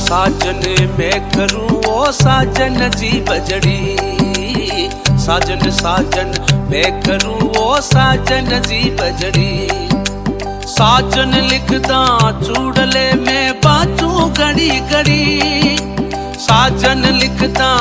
साजन मैं करूं ओ साजन जी बजड़ी, साजन साजन मैं करूं ओ साजन जी बजड़ी। साजन लिखदा चूड़ले में बाजू घड़ी घड़ी, साजन लिखदा